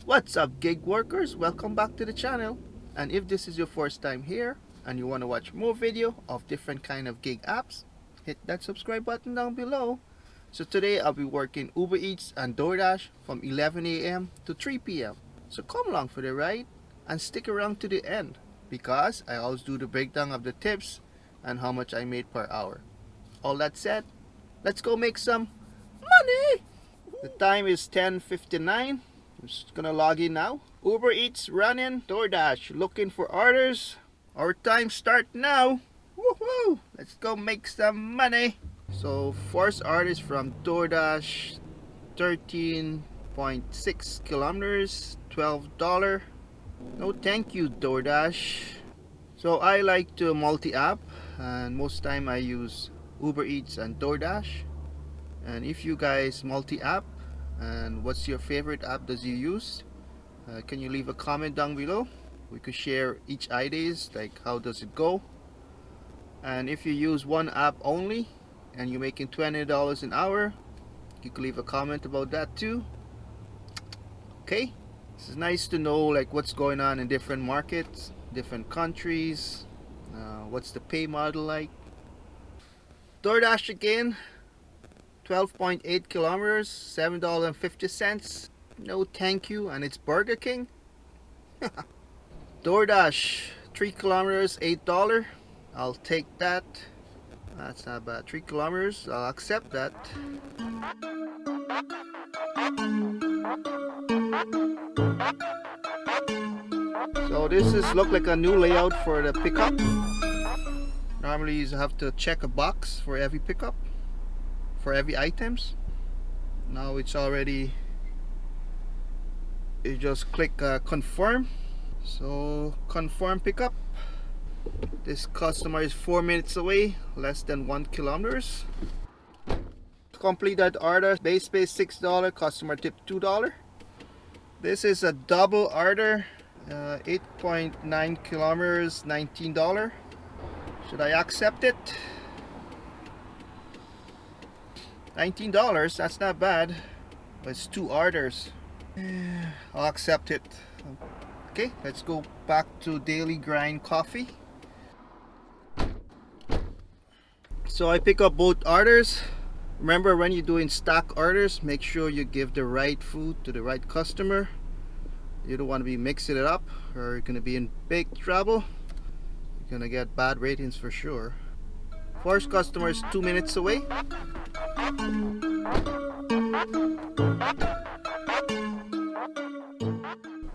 What's up, gig workers? Welcome back to the channel. And if this is your first time here and you want to watch more video of different kind of gig apps, hit that subscribe button down below. So today I'll be working Uber Eats and DoorDash from 11 a.m. to 3 p.m. So come along for the ride and stick around to the end, because I always do the breakdown of the tips and how much I made per hour. All that said, let's go make some money. The time is 10:59. I'm just gonna log in now. Uber Eats running, DoorDash looking for orders. Our time start now. Woohoo! Let's go make some money. So first order is from DoorDash, 13.6 kilometers, $12. No thank you, DoorDash. So I like to multi-app, and most time I use Uber Eats and DoorDash. And if you guys multi-app, and what's your favorite app does you use, can you leave a comment down below? We could share each ideas, like how does it go. And if you use one app only and you're making $20 an hour, you could leave a comment about that too. Okay, this is nice to know like what's going on in different markets, different countries, what's the pay model like. DoorDash again, 12.8 kilometers, $7.50. No thank you, and it's Burger King. DoorDash, 3 kilometers, $8. I'll take that. That's not bad. 3 kilometers, I'll accept that. So this is look like a new layout for the pickup. Normally you have to check a box for every pickup, for every items. Now it's already, you just click confirm. So confirm pickup. This customer is 4 minutes away, less than 1 kilometers. Complete that order. Base pay $6, customer tip $2. This is a double order, 8.9 kilometers, $19. Should I accept it? $19, that's not bad, but it's 2 orders. I'll accept it. Okay, let's go back to Daily Grind Coffee. So I pick up both orders. Remember, when you're doing stack orders, make sure you give the right food to the right customer. You don't want to be mixing it up, or you're going to be in big trouble. You're going to get bad ratings for sure. First customer is 2 minutes away.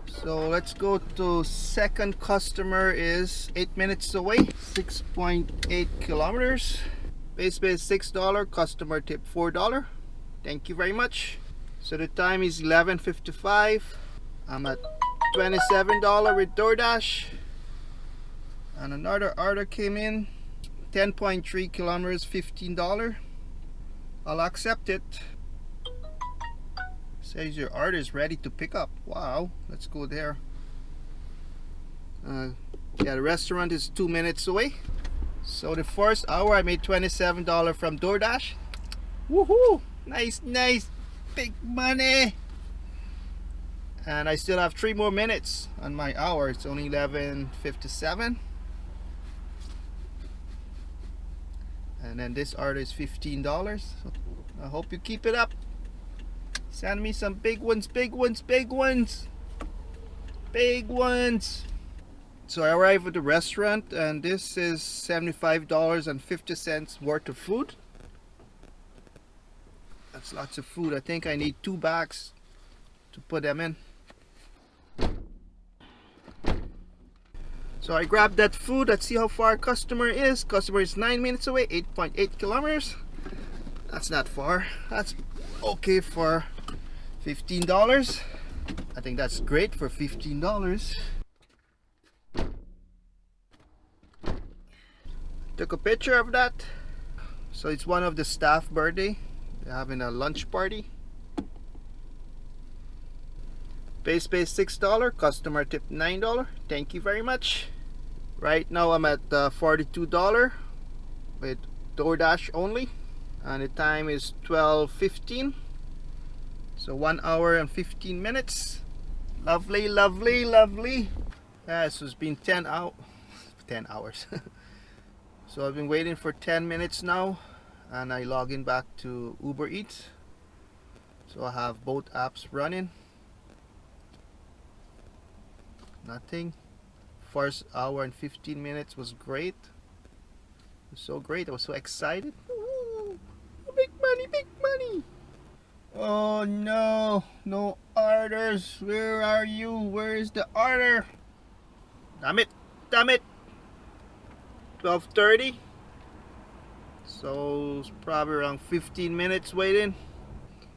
So let's go to second customer is 8 minutes away, 6.8 kilometers. Base pay is $6, customer tip $4. Thank you very much. So the time is 11:55. I'm at $27 with DoorDash. And another order came in, 10.3 kilometers, $15. I'll accept it. Says your order is ready to pick up. Wow, let's go there. Yeah, the restaurant is 2 minutes away. So the first hour I made $27 from DoorDash. Woohoo! Nice, nice, big money. And I still have 3 more minutes on my hour. It's only 11:57. And then this order is $15. So I hope you keep it up. Send me some big ones, big ones, big ones, big ones. So I arrived at the restaurant, and this is $75.50 worth of food. That's lots of food. I think I need 2 bags to put them in. So I grabbed that food. Let's see how far customer is. Customer is 9 minutes away, 8.8 kilometers. That's not far. That's okay for $15. I think that's great for $15. Took a picture of that. So it's one of the staff birthday. They're having a lunch party. Base pay $6, customer tip $9. Thank you very much. Right now I'm at $42 with DoorDash only, and the time is 12:15. So 1 hour and 15 minutes. Lovely, lovely, lovely. So it's been 10 hours. So I've been waiting for 10 minutes now, and I log in back to Uber Eats. So I have both apps running. Nothing. First hour and 15 minutes was great. It was so great. I was so excited. Ooh, big money, big money. Oh no, no orders. Where are you? Where is the order? Damn it, damn it. 12:30. So it's probably around 15 minutes waiting.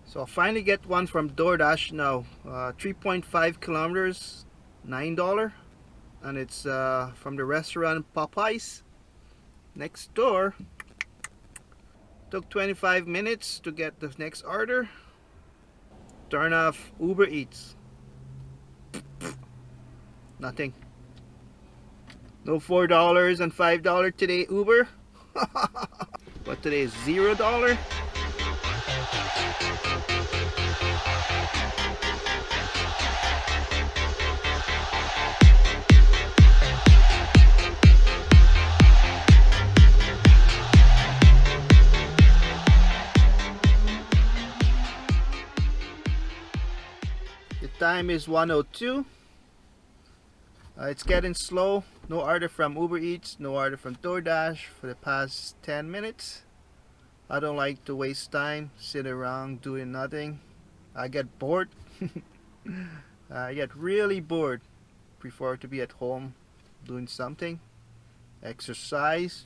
So I finally get one from DoorDash now. 3.5 kilometers, $9. And it's from the restaurant Popeyes next door. Took 25 minutes to get the next order. Turn off Uber Eats. Nothing. No $4 and $5 today Uber. But today is $0. The time is 1:02. It's getting slow. No order from Uber Eats, no order from DoorDash for the past 10 minutes. I don't like to waste time, sit around doing nothing. I get bored. I get really bored. Prefer to be at home doing something. Exercise.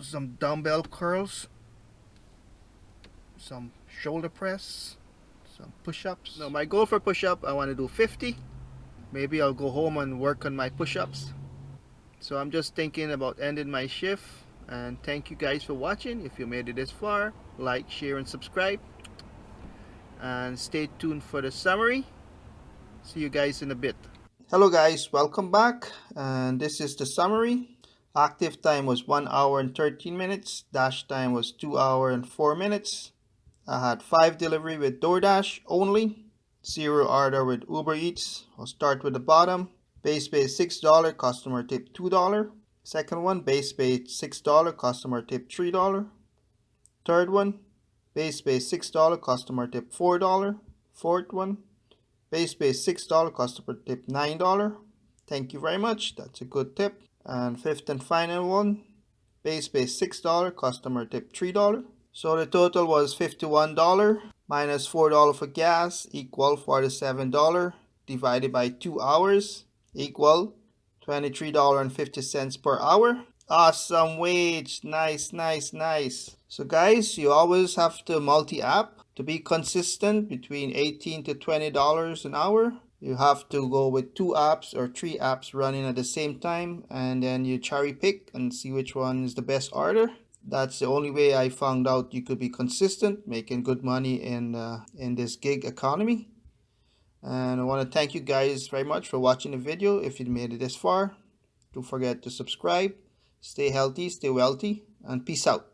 Some dumbbell curls. Some shoulder press. Some push-ups. Now my goal for push-up, I want to do 50. Maybe I'll go home and work on my push-ups. So I'm just thinking about ending my shift. And thank you guys for watching. If you made it this far, like, share, and subscribe. And stay tuned for the summary. See you guys in a bit. Hello guys, welcome back. And this is the summary. Active time was 1 hour and 13 minutes. Dash time was 2 hours and 4 minutes. I had 5 delivery with DoorDash only. 0 order with Uber Eats. I'll start with the bottom. Base pay $6, customer tip $2. Second one, base pay $6, customer tip $3. Third one, base pay $6, customer tip $4. Fourth one, base pay $6, customer tip $9. Thank you very much. That's a good tip. And fifth and final one, base pay $6, customer tip $3. So the total was $51 minus $4 for gas equal $47 divided by 2 hours equal $23.50 per hour. Awesome wage. Nice, nice, nice. So guys, you always have to multi-app to be consistent between $18 to $20 an hour. You have to go with 2 apps or 3 apps running at the same time, and then you cherry pick and see which one is the best order. That's the only way I found out you could be consistent, making good money in this gig economy. And I want to thank you guys very much for watching the video. If you made it this far, don't forget to subscribe. Stay healthy, stay wealthy, and peace out.